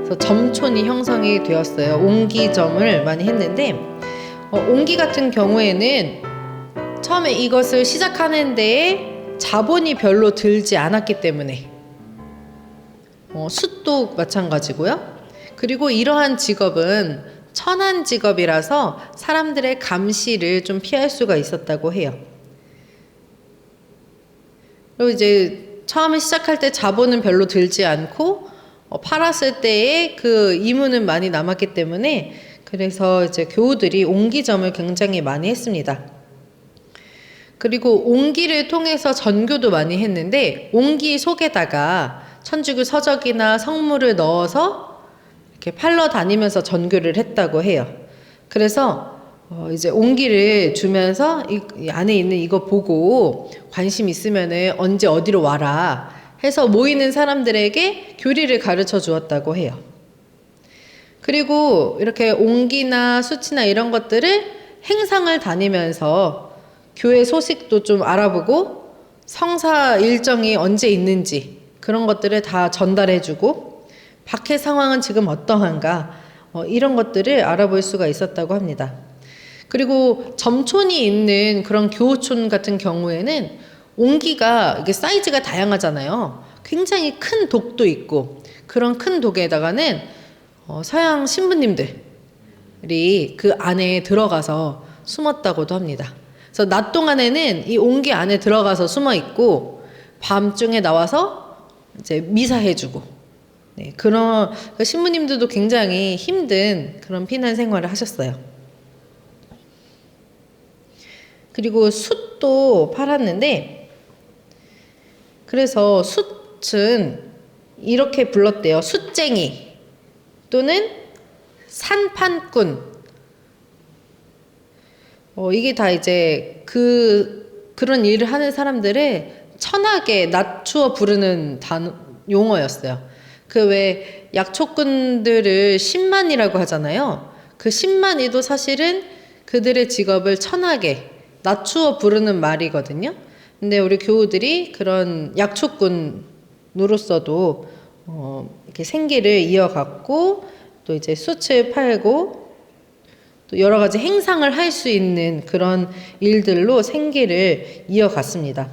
그래서 점촌이 형성이 되었어요. 옹기점을 많이 했는데 옹기 같은 경우에는 처음에 이것을 시작하는 데에 자본이 별로 들지 않았기 때문에 숯도 마찬가지고요. 그리고 이러한 직업은 천한 직업이라서 사람들의 감시를 좀 피할 수가 있었다고 해요. 그리고 이제 처음에 시작할 때 자본은 별로 들지 않고 팔았을 때의 그 이문은 많이 남았기 때문에 그래서 이제 교우들이 옹기점을 굉장히 많이 했습니다. 그리고 옹기를 통해서 전교도 많이 했는데 옹기 속에다가 천주교 서적이나 성물을 넣어서 이렇게 팔러 다니면서 전교를 했다고 해요. 그래서 이제 옹기를 주면서 이 안에 있는 이거 보고 관심 있으면은 언제 어디로 와라 해서 모이는 사람들에게 교리를 가르쳐 주었다고 해요. 그리고 이렇게 옹기나 수치나 이런 것들을 행상을 다니면서 교회 소식도 좀 알아보고 성사 일정이 언제 있는지 그런 것들을 다 전달해주고 박해 상황은 지금 어떠한가 이런 것들을 알아볼 수가 있었다고 합니다. 그리고 점촌이 있는 그런 교우촌 같은 경우에는 옹기가 이게 사이즈가 다양하잖아요. 굉장히 큰 독도 있고 그런 큰 독에다가는 서양 신부님들이 그 안에 들어가서 숨었다고도 합니다. 그래서 낮 동안에는 이 옹기 안에 들어가서 숨어 있고 밤중에 나와서 이제 미사해주고 그런 신부님들도 굉장히 힘든 그런 피난 생활을 하셨어요. 그리고 숯도 팔았는데 그래서 숯은 이렇게 불렀대요. 숯쟁이 또는 산판꾼. 이게 다 이제 그런 일을 하는 사람들의 천하게 낮추어 부르는 용어였어요. 그 왜 약초꾼들을 10만이라고 하잖아요. 그 10만이도 사실은 그들의 직업을 천하게 낮추어 부르는 말이거든요. 근데 우리 교우들이 그런 약초꾼으로서도 이렇게 생계를 이어갔고 또 이제 숯을 팔고 또 여러 가지 행상을 할 수 있는 그런 일들로 생계를 이어갔습니다.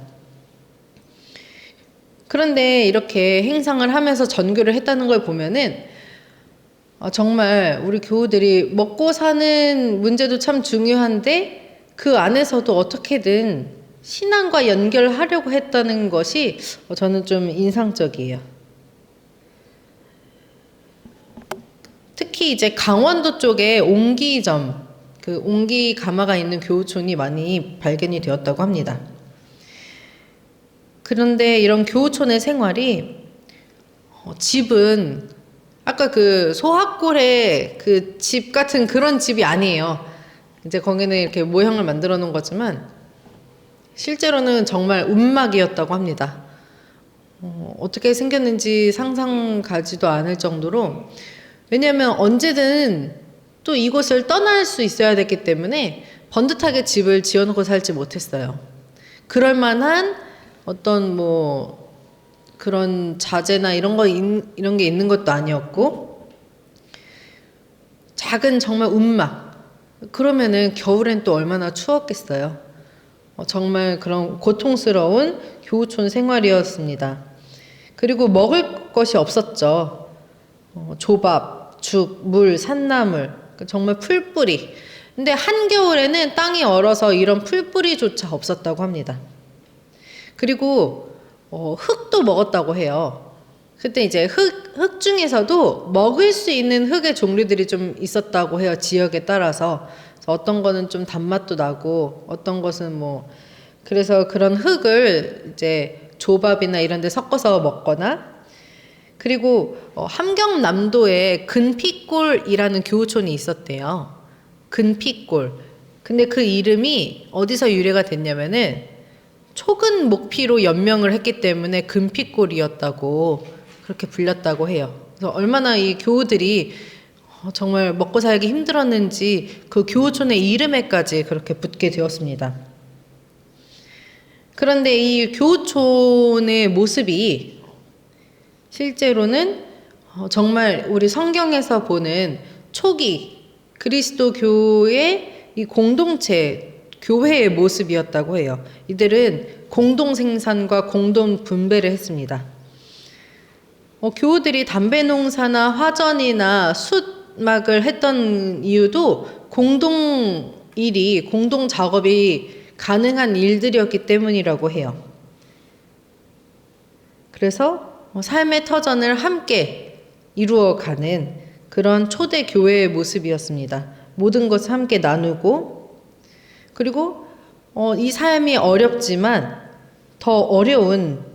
그런데 이렇게 행상을 하면서 전교를 했다는 걸 보면은 정말 우리 교우들이 먹고 사는 문제도 참 중요한데 그 안에서도 어떻게든 신앙과 연결하려고 했다는 것이 저는 좀 인상적이에요. 특히 이제 강원도 쪽에 옹기점, 그 옹기 가마가 있는 교우촌이 많이 발견이 되었다고 합니다. 그런데 이런 교우촌의 생활이 집은 아까 그 소학골의 그 집 같은 그런 집이 아니에요. 이제 거기는 이렇게 모형을 만들어 놓은 거지만 실제로는 정말 움막이었다고 합니다. 어떻게 생겼는지 상상 가지도 않을 정도로 왜냐하면 언제든 또 이곳을 떠날 수 있어야 됐기 때문에 번듯하게 집을 지어놓고 살지 못했어요. 그럴 만한 어떤 뭐 그런 자재나 이런 게 있는 것도 아니었고 작은 정말 움막 그러면은 겨울엔 또 얼마나 추웠겠어요. 정말 그런 고통스러운 교우촌 생활이었습니다. 그리고 먹을 것이 없었죠. 조밥, 죽, 물, 산나물 정말 풀뿌리. 근데 한겨울에는 땅이 얼어서 이런 풀뿌리조차 없었다고 합니다. 그리고 흙도 먹었다고 해요. 그때 이제 흙 중에서도 먹을 수 있는 흙의 종류들이 좀 있었다고 해요. 지역에 따라서. 어떤 거는 좀 단맛도 나고 어떤 것은 뭐 그래서 그런 흙을 이제 조밥이나 이런 데 섞어서 먹거나 그리고 함경남도에 근피골이라는 교우촌이 있었대요. 근피골. 근데 그 이름이 어디서 유래가 됐냐면은 촉은 목피로 연명을 했기 때문에 금피골이었다고 그렇게 불렸다고 해요. 그래서 얼마나 이 교우들이 정말 먹고 살기 힘들었는지 그 교우촌의 이름에까지 그렇게 붙게 되었습니다. 그런데 이 교우촌의 모습이 실제로는 정말 우리 성경에서 보는 초기 그리스도교의 이 공동체, 교회의 모습이었다고 해요. 이들은 공동 생산과 공동 분배를 했습니다. 교우들이 담배 농사나 화전이나 숯막을 했던 이유도 공동 일이, 공동 작업이 가능한 일들이었기 때문이라고 해요. 그래서 삶의 터전을 함께 이루어가는 그런 초대 교회의 모습이었습니다. 모든 것을 함께 나누고, 그리고 이 삶이 어렵지만 더 어려운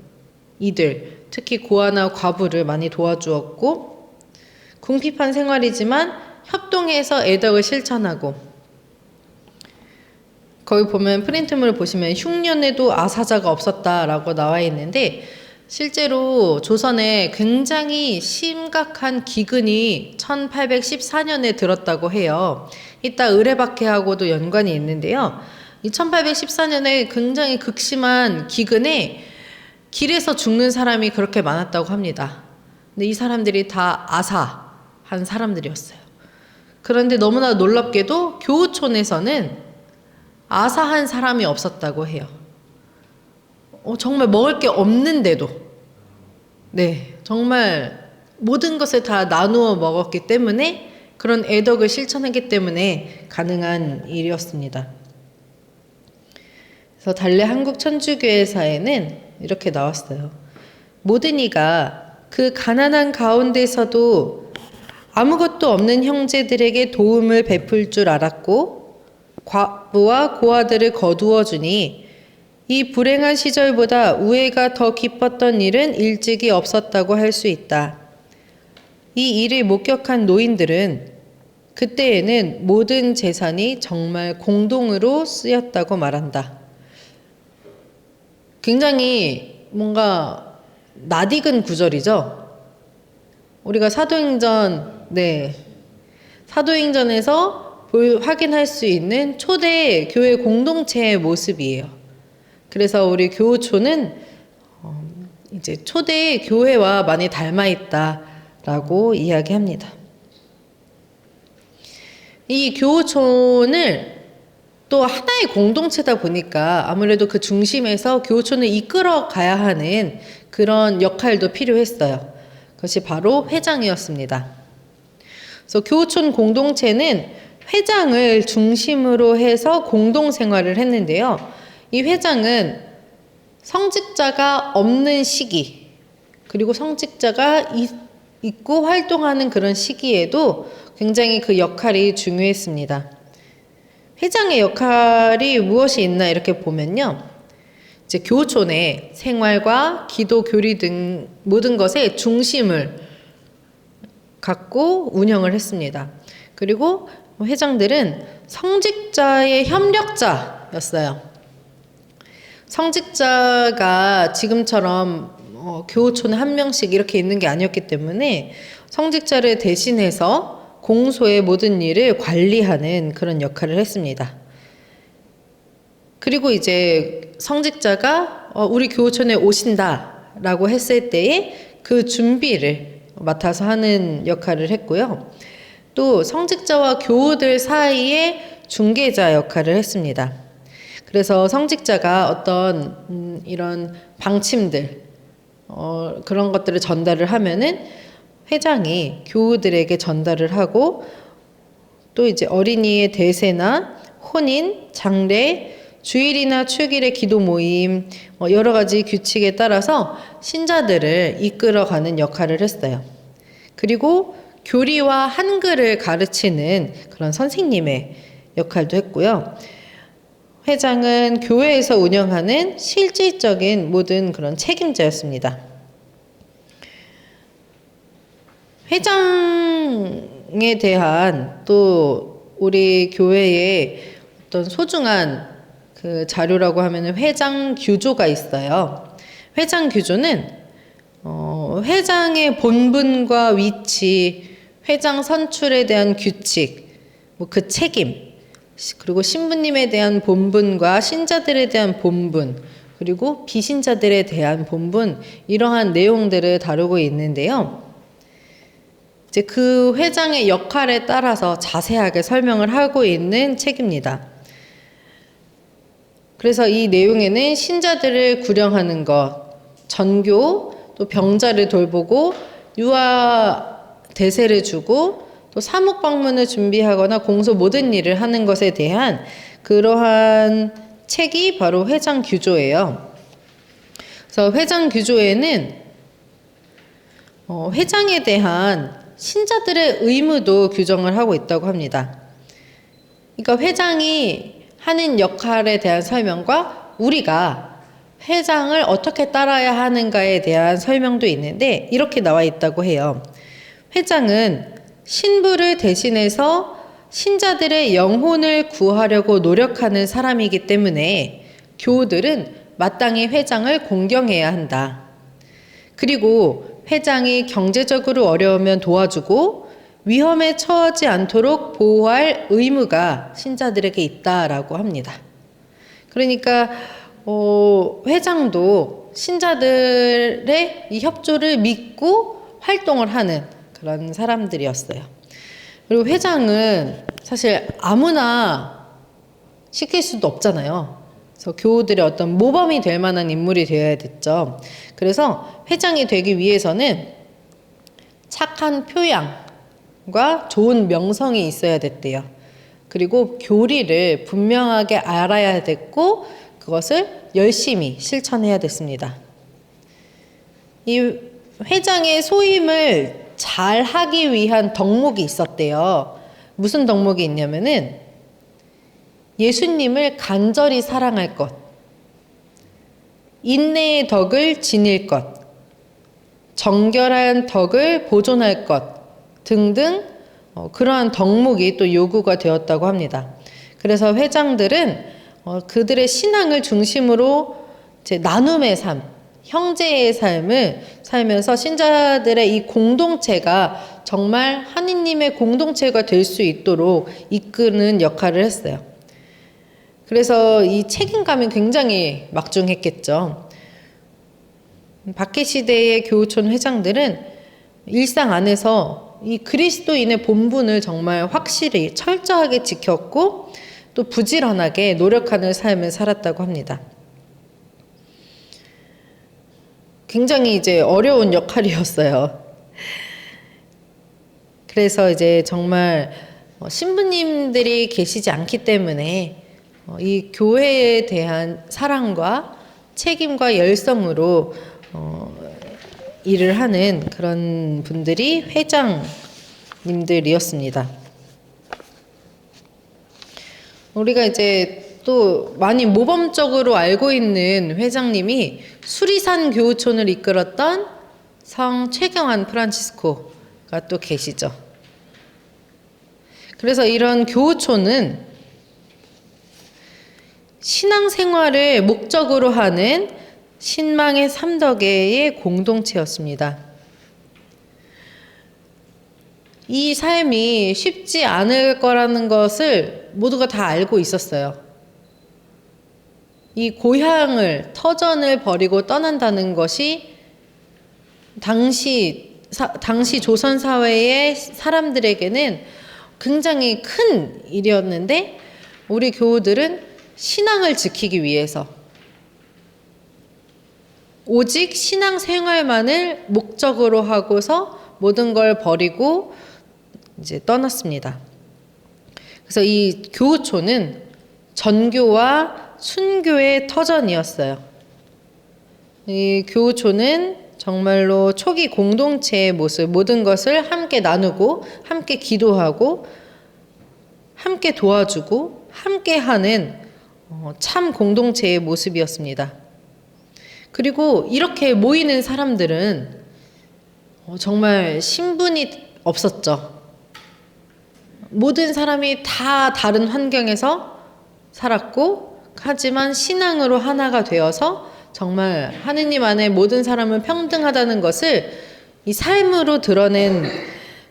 이들, 특히 고아나 과부를 많이 도와주었고, 궁핍한 생활이지만 협동해서 애덕을 실천하고, 거기 보면 프린트물을 보시면 흉년에도 아사자가 없었다라고 나와 있는데, 실제로 조선에 굉장히 심각한 기근이 1814년에 들었다고 해요. 이따 의뢰박해하고도 연관이 있는데요. 이 1814년에 굉장히 극심한 기근에 길에서 죽는 사람이 그렇게 많았다고 합니다. 근데 이 사람들이 다 아사한 사람들이었어요. 그런데 너무나 놀랍게도 교우촌에서는 아사한 사람이 없었다고 해요. 정말 먹을 게 없는데도, 네, 정말 모든 것을 다 나누어 먹었기 때문에, 그런 애덕을 실천했기 때문에 가능한 일이었습니다. 그래서 달래 한국천주교회사에는 이렇게 나왔어요. 모든 이가 그 가난한 가운데서도 아무것도 없는 형제들에게 도움을 베풀 줄 알았고, 과부와 고아들을 거두어 주니 이 불행한 시절보다 우애가 더 깊었던 일은 일찍이 없었다고 할 수 있다. 이 일을 목격한 노인들은 그때에는 모든 재산이 정말 공동으로 쓰였다고 말한다. 굉장히 뭔가 낯익은 구절이죠. 우리가 사도행전에서 확인할 수 있는 초대 교회 공동체의 모습이에요. 그래서 우리 교우촌은 이제 초대 교회와 많이 닮아 있다라고 이야기합니다. 이 교우촌을 또 하나의 공동체다 보니까 아무래도 그 중심에서 교우촌을 이끌어 가야 하는 그런 역할도 필요했어요. 그것이 바로 회장이었습니다. 그래서 교우촌 공동체는 회장을 중심으로 해서 공동생활을 했는데요. 이 회장은 성직자가 없는 시기, 그리고 성직자가 있고 활동하는 그런 시기에도 굉장히 그 역할이 중요했습니다. 회장의 역할이 무엇이 있나 이렇게 보면요. 이제 교우촌의 생활과 기도, 교리 등 모든 것의 중심을 갖고 운영을 했습니다. 그리고 회장들은 성직자의 협력자였어요. 성직자가 지금처럼 교우촌에 한 명씩 이렇게 있는 게 아니었기 때문에 성직자를 대신해서 공소의 모든 일을 관리하는 그런 역할을 했습니다. 그리고 이제 성직자가 우리 교우촌에 오신다라고 했을 때에 그 준비를 맡아서 하는 역할을 했고요. 또 성직자와 교우들 사이에 중개자 역할을 했습니다. 그래서 성직자가 어떤 이런 방침들, 그런 것들을 전달을 하면은 회장이 교우들에게 전달을 하고, 또 이제 어린이의 대세나 혼인, 장례, 주일이나 축일의 기도 모임, 여러 가지 규칙에 따라서 신자들을 이끌어가는 역할을 했어요. 그리고 교리와 한글을 가르치는 그런 선생님의 역할도 했고요. 회장은 교회에서 운영하는 실질적인 모든 그런 책임자였습니다. 회장에 대한 또 우리 교회의 어떤 소중한 그 자료라고 하면 회장 규조가 있어요. 회장 규조는 회장의 본분과 위치, 회장 선출에 대한 규칙, 그 책임, 그리고 신부님에 대한 본분과 신자들에 대한 본분, 그리고 비신자들에 대한 본분, 이러한 내용들을 다루고 있는데요. 이제 그 회장의 역할에 따라서 자세하게 설명을 하고 있는 책입니다. 그래서 이 내용에는 신자들을 구령하는 것, 전교, 또 병자를 돌보고 유아 대세를 주고 또 사목 방문을 준비하거나 공소 모든 일을 하는 것에 대한 그러한 책이 바로 회장 규조예요. 그래서 회장 규조에는 회장에 대한 신자들의 의무도 규정을 하고 있다고 합니다. 그러니까 회장이 하는 역할에 대한 설명과 우리가 회장을 어떻게 따라야 하는가에 대한 설명도 있는데 이렇게 나와 있다고 해요. 회장은 신부를 대신해서 신자들의 영혼을 구하려고 노력하는 사람이기 때문에 교우들은 마땅히 회장을 공경해야 한다. 그리고 회장이 경제적으로 어려우면 도와주고 위험에 처하지 않도록 보호할 의무가 신자들에게 있다라고 합니다. 그러니까 회장도 신자들의 이 협조를 믿고 활동을 하는 그런 사람들이었어요. 그리고 회장은 사실 아무나 시킬 수도 없잖아요. 그래서 교우들의 어떤 모범이 될 만한 인물이 되어야 됐죠. 그래서 회장이 되기 위해서는 착한 표양과 좋은 명성이 있어야 됐대요. 그리고 교리를 분명하게 알아야 됐고 그것을 열심히 실천해야 됐습니다. 이 회장의 소임을 잘 하기 위한 덕목이 있었대요. 무슨 덕목이 있냐면은 예수님을 간절히 사랑할 것, 인내의 덕을 지닐 것, 정결한 덕을 보존할 것 등등 그러한 덕목이 또 요구가 되었다고 합니다. 그래서 회장들은 그들의 신앙을 중심으로 이제 나눔의 삶, 형제의 삶을 살면서 신자들의 이 공동체가 정말 하느님의 공동체가 될 수 있도록 이끄는 역할을 했어요. 그래서 이 책임감이 굉장히 막중했겠죠. 박해시대의 교우촌 회장들은 일상 안에서 이 그리스도인의 본분을 정말 확실히 철저하게 지켰고 또 부지런하게 노력하는 삶을 살았다고 합니다. 굉장히 이제 어려운 역할이었어요. 그래서 이제 정말 신부님들이 계시지 않기 때문에 이 교회에 대한 사랑과 책임과 열성으로 일을 하는 그런 분들이 회장님들이었습니다. 우리가 이제 또 많이 모범적으로 알고 있는 회장님이 수리산 교우촌을 이끌었던 성 최경환 프란치스코가 또 계시죠. 그래서 이런 교우촌은 신앙생활을 목적으로 하는 신망의 삼덕의 공동체였습니다. 이 삶이 쉽지 않을 거라는 것을 모두가 다 알고 있었어요. 이 고향을, 터전을 버리고 떠난다는 것이 당시 조선 사회의 사람들에게는 굉장히 큰 일이었는데 우리 교우들은 신앙을 지키기 위해서 오직 신앙생활만을 목적으로 하고서 모든 걸 버리고 이제 떠났습니다. 그래서 이 교우촌은 전교와 순교의 터전이었어요. 이 교우촌은 정말로 초기 공동체의 모습, 모든 것을 함께 나누고, 함께 기도하고, 함께 도와주고, 함께 하는 참 공동체의 모습이었습니다. 그리고 이렇게 모이는 사람들은 정말 신분이 없었죠. 모든 사람이 다 다른 환경에서 살았고, 하지만 신앙으로 하나가 되어서 정말 하느님 안에 모든 사람은 평등하다는 것을 이 삶으로 드러낸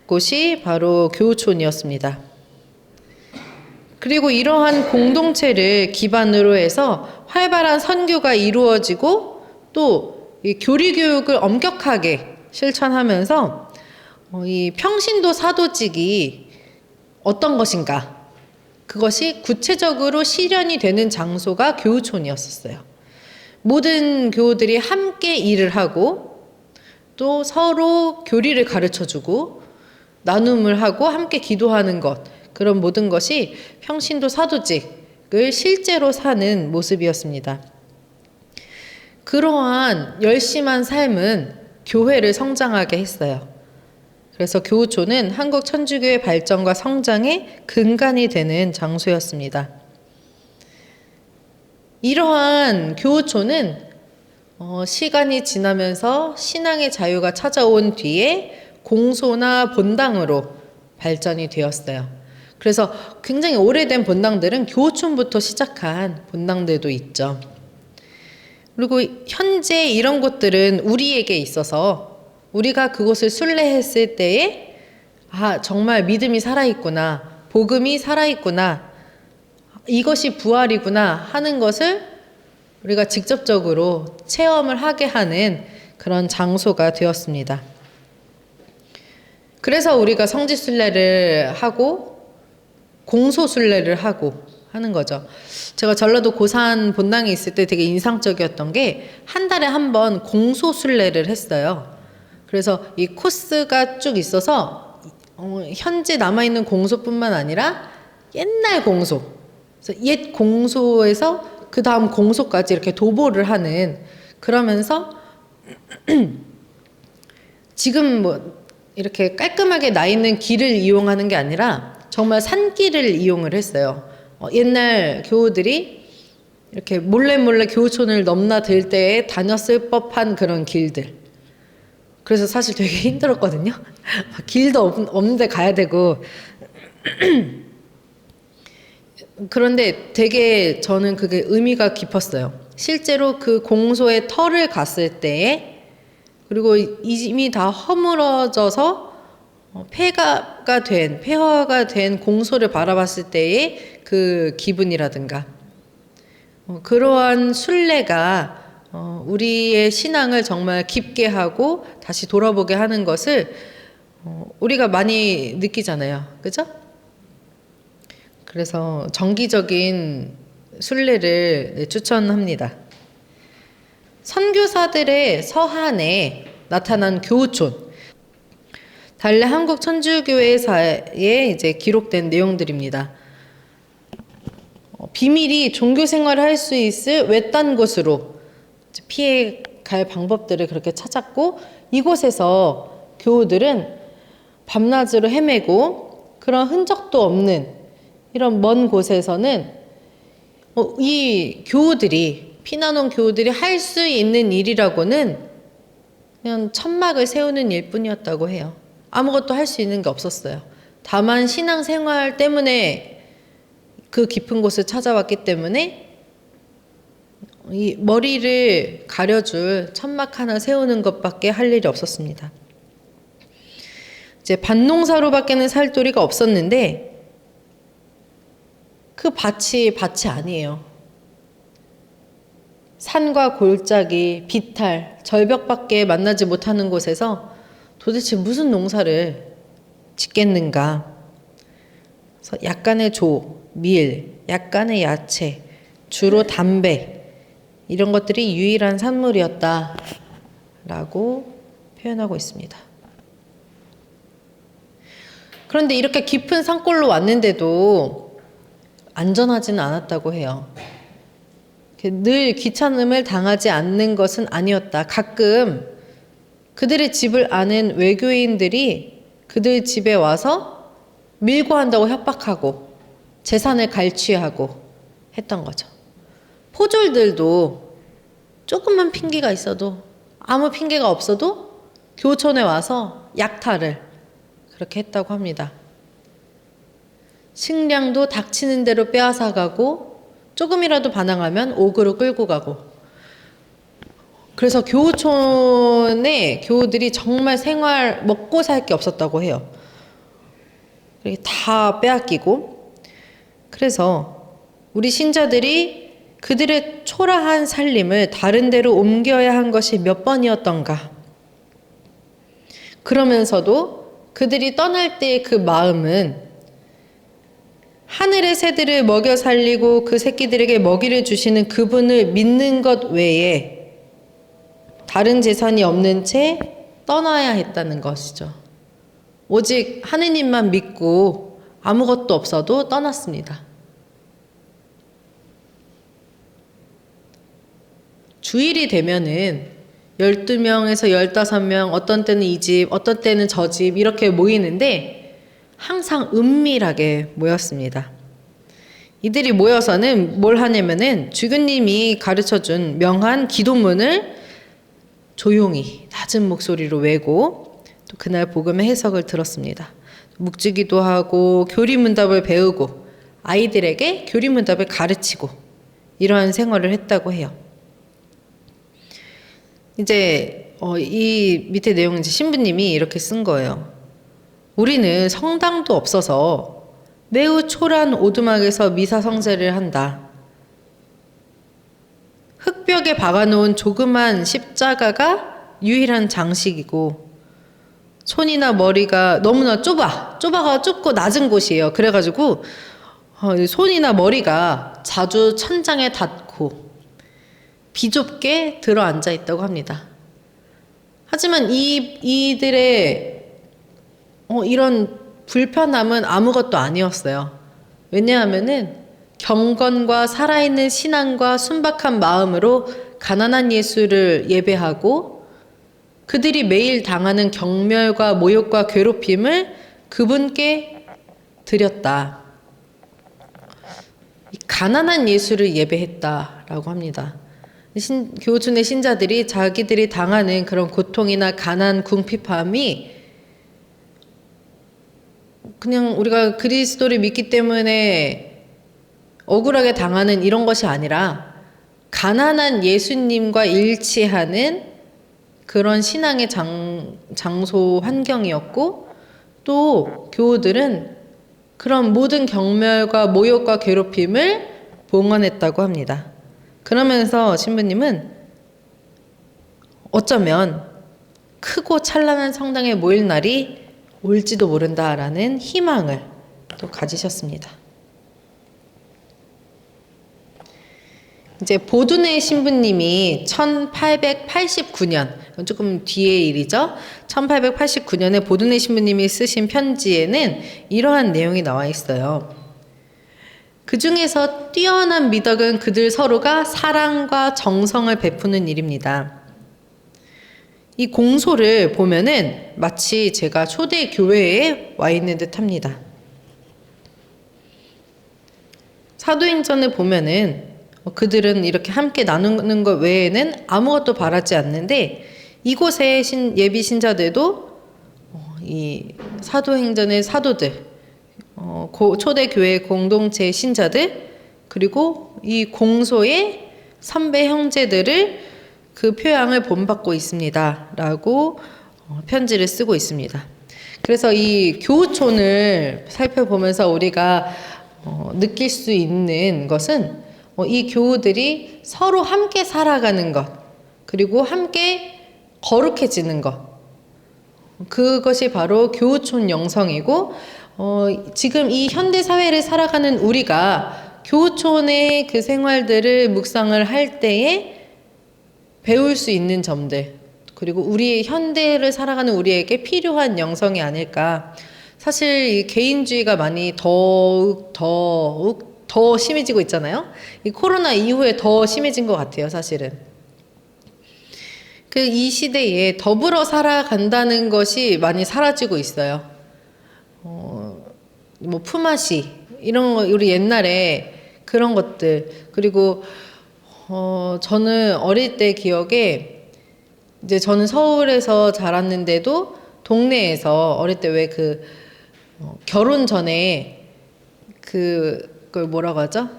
곳이 바로 교우촌이었습니다. 그리고 이러한 공동체를 기반으로 해서 활발한 선교가 이루어지고 또 이 교리 교육을 엄격하게 실천하면서 이 평신도 사도직이 어떤 것인가? 그것이 구체적으로 실현이 되는 장소가 교우촌이었었어요. 모든 교우들이 함께 일을 하고 또 서로 교리를 가르쳐주고 나눔을 하고 함께 기도하는 것, 그런 모든 것이 평신도 사도직을 실제로 사는 모습이었습니다. 그러한 열심한 삶은 교회를 성장하게 했어요. 그래서 교우촌은 한국 천주교의 발전과 성장의 근간이 되는 장소였습니다. 이러한 교우촌은 시간이 지나면서 신앙의 자유가 찾아온 뒤에 공소나 본당으로 발전이 되었어요. 그래서 굉장히 오래된 본당들은 교우촌부터 시작한 본당들도 있죠. 그리고 현재 이런 곳들은 우리에게 있어서 우리가 그곳을 순례했을 때에 정말 믿음이 살아있구나, 복음이 살아있구나, 이것이 부활이구나 하는 것을 우리가 직접적으로 체험을 하게 하는 그런 장소가 되었습니다. 그래서 우리가 성지순례를 하고 공소순례를 하고 하는 거죠. 제가 전라도 고산 본당에 있을 때 되게 인상적이었던 게 한 달에 한 번 공소순례를 했어요. 그래서 이 코스가 쭉 있어서 현재 남아있는 공소뿐만 아니라 옛날 공소, 그래서 옛 공소에서 그 다음 공소까지 이렇게 도보를 하는, 그러면서 지금 뭐 이렇게 깔끔하게 나 있는 길을 이용하는 게 아니라 정말 산길을 이용을 했어요. 옛날 교우들이 이렇게 몰래 교우촌을 넘나들 때에 다녔을 법한 그런 길들. 그래서 사실 되게 힘들었거든요. 길도 없는데 가야 되고. 그런데 되게 저는 그게 의미가 깊었어요. 실제로 그 공소의 터를 갔을 때에, 그리고 이미 다 허물어져서 폐허가 된 공소를 바라봤을 때의 그 기분이라든가, 그러한 순례가 우리의 신앙을 정말 깊게 하고 다시 돌아보게 하는 것을 우리가 많이 느끼잖아요. 그죠? 그래서 정기적인 순례를 추천합니다. 선교사들의 서한에 나타난 교우촌, 달래 한국 천주교회사에 이제 기록된 내용들입니다. 비밀이 종교 생활을 할 수 있을 외딴 곳으로 피해 갈 방법들을 그렇게 찾았고, 이곳에서 교우들은 밤낮으로 헤매고 그런 흔적도 없는 이런 먼 곳에서는 이 교우들이, 피난온 교우들이 할 수 있는 일이라고는 그냥 천막을 세우는 일뿐이었다고 해요. 아무것도 할 수 있는 게 없었어요. 다만 신앙생활 때문에 그 깊은 곳을 찾아왔기 때문에 이 머리를 가려줄 천막 하나 세우는 것밖에 할 일이 없었습니다. 이제 밭농사로밖에는 살 도리가 없었는데, 그 밭이 아니에요. 산과 골짜기, 비탈, 절벽밖에 만나지 못하는 곳에서 도대체 무슨 농사를 짓겠는가? 그래서 약간의 조, 밀, 약간의 야채, 주로 담배, 이런 것들이 유일한 산물이었다라고 표현하고 있습니다. 그런데 이렇게 깊은 산골로 왔는데도 안전하지는 않았다고 해요. 늘 귀찮음을 당하지 않는 것은 아니었다. 가끔 그들의 집을 아는 외교인들이 그들 집에 와서 밀고 한다고 협박하고 재산을 갈취하고 했던 거죠. 포졸들도 조금만 핑계가 있어도, 아무 핑계가 없어도 교촌에 와서 약탈을 그렇게 했다고 합니다. 식량도 닥치는 대로 빼앗아가고 조금이라도 반항하면 옥으로 끌고 가고. 그래서 교우촌에 교우들이 정말 먹고 살 게 없었다고 해요. 다 빼앗기고. 그래서 우리 신자들이 그들의 초라한 살림을 다른 데로 옮겨야 한 것이 몇 번이었던가. 그러면서도 그들이 떠날 때의 그 마음은 하늘의 새들을 먹여 살리고 그 새끼들에게 먹이를 주시는 그분을 믿는 것 외에 다른 재산이 없는 채 떠나야 했다는 것이죠. 오직 하느님만 믿고 아무것도 없어도 떠났습니다. 주일이 되면은 12명에서 15명, 어떤 때는 이 집, 어떤 때는 저 집 이렇게 모이는데 항상 은밀하게 모였습니다. 이들이 모여서는 뭘 하냐면은 주교님이 가르쳐준 명한 기도문을 조용히 낮은 목소리로 외고 또 그날 복음의 해석을 들었습니다. 묵주기도 하고 교리문답을 배우고 아이들에게 교리문답을 가르치고 이러한 생활을 했다고 해요. 이제 이 밑에 내용은 이제 신부님이 이렇게 쓴 거예요. 우리는 성당도 없어서 매우 초라한 오두막에서 미사 성제를 한다. 흙벽에 박아놓은 조그만 십자가가 유일한 장식이고 손이나 머리가 너무나 좁고 낮은 곳이에요. 그래가지고 손이나 머리가 자주 천장에 닿고 비좁게 들어앉아 있다고 합니다. 하지만 이들의 이런 불편함은 아무것도 아니었어요. 왜냐하면은 경건과 살아있는 신앙과 순박한 마음으로 가난한 예수를 예배하고 그들이 매일 당하는 경멸과 모욕과 괴롭힘을 그분께 드렸다. 가난한 예수를 예배했다라고 합니다. 교우촌의 신자들이 자기들이 당하는 그런 고통이나 가난, 궁핍함이 그냥 우리가 그리스도를 믿기 때문에 억울하게 당하는 이런 것이 아니라 가난한 예수님과 일치하는 그런 신앙의 장소 환경이었고 또 교우들은 그런 모든 경멸과 모욕과 괴롭힘을 봉헌했다고 합니다. 그러면서 신부님은 어쩌면 크고 찬란한 성당에 모일 날이 올지도 모른다라는 희망을 또 가지셨습니다. 이제 보두네 신부님이 1889년, 조금 뒤의 일이죠. 1889년에 보두네 신부님이 쓰신 편지에는 이러한 내용이 나와 있어요. 그 중에서 뛰어난 미덕은 그들 서로가 사랑과 정성을 베푸는 일입니다. 이 공소를 보면은 마치 제가 초대 교회에 와 있는 듯 합니다. 사도행전을 보면은 그들은 이렇게 함께 나누는 것 외에는 아무것도 바라지 않는데 이곳의 예비 신자들도 이 사도행전의 사도들, 초대 교회 공동체 신자들, 그리고 이 공소의 선배 형제들을 그 표양을 본받고 있습니다. 라고 편지를 쓰고 있습니다. 그래서 이 교우촌을 살펴보면서 우리가 느낄 수 있는 것은 이 교우들이 서로 함께 살아가는 것, 그리고 함께 거룩해지는 것, 그것이 바로 교우촌 영성이고 지금 이 현대 사회를 살아가는 우리가 교우촌의 그 생활들을 묵상을 할 때에 배울 수 있는 점들, 그리고 우리 현대를 살아가는 우리에게 필요한 영성이 아닐까. 사실 이 개인주의가 많이 더욱 더 심해지고 있잖아요. 이 코로나 이후에 더 심해진 것 같아요, 사실은. 이 시대에 더불어 살아간다는 것이 많이 사라지고 있어요. 뭐 품앗이 이런 거 우리 옛날에 그런 것들, 그리고 저는 어릴 때 기억에 이제 저는 서울에서 자랐는데도 동네에서 어릴 때 왜 결혼 전에 그걸 뭐라고 하죠?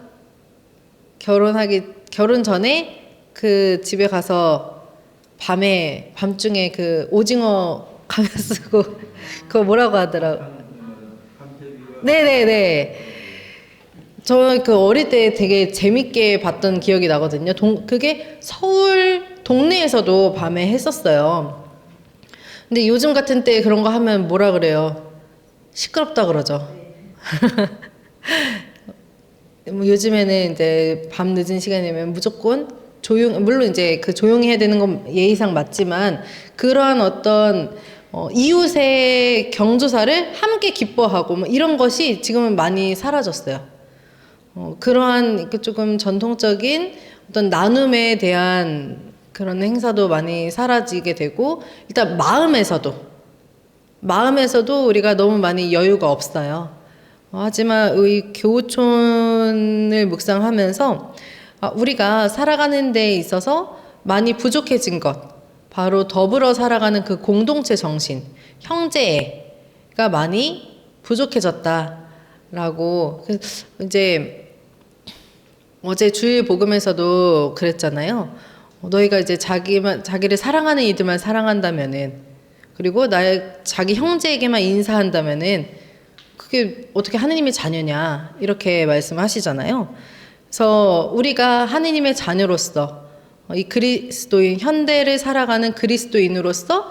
결혼 전에 그 집에 가서 밤중에 그 오징어 가면 쓰고 그거 뭐라고 하더라고. 네네네. 저 어릴 때 되게 재밌게 봤던 기억이 나거든요. 그게 서울 동네에서도 밤에 했었어요. 근데 요즘 같은 때 그런 거 하면 뭐라 그래요? 시끄럽다 그러죠. 뭐 요즘에는 이제 밤 늦은 시간이면 무조건 물론 이제 그 조용히 해야 되는 건 예의상 맞지만 그러한 어떤 이웃의 경조사를 함께 기뻐하고 뭐 이런 것이 지금은 많이 사라졌어요. 그러한 그 조금 전통적인 어떤 나눔에 대한 그런 행사도 많이 사라지게 되고 일단 마음에서도 우리가 너무 많이 여유가 없어요. 하지만 이 교우촌을 묵상하면서 우리가 살아가는 데 있어서 많이 부족해진 것, 바로 더불어 살아가는 그 공동체 정신, 형제애가 많이 부족해졌다라고 이제 어제 주일 복음에서도 그랬잖아요. 너희가 이제 자기를 사랑하는 이들만 사랑한다면은, 그리고 자기 형제에게만 인사한다면은, 그게 어떻게 하느님의 자녀냐, 이렇게 말씀하시잖아요. 그래서 우리가 하느님의 자녀로서, 이 그리스도인, 현대를 살아가는 그리스도인으로서,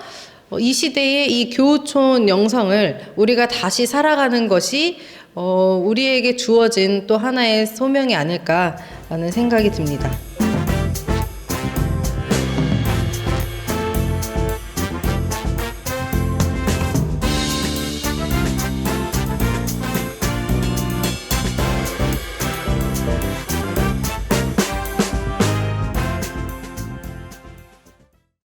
이 시대의 이 교우촌 영성을 우리가 다시 살아가는 것이, 우리에게 주어진 또 하나의 소명이 아닐까라는 생각이 듭니다.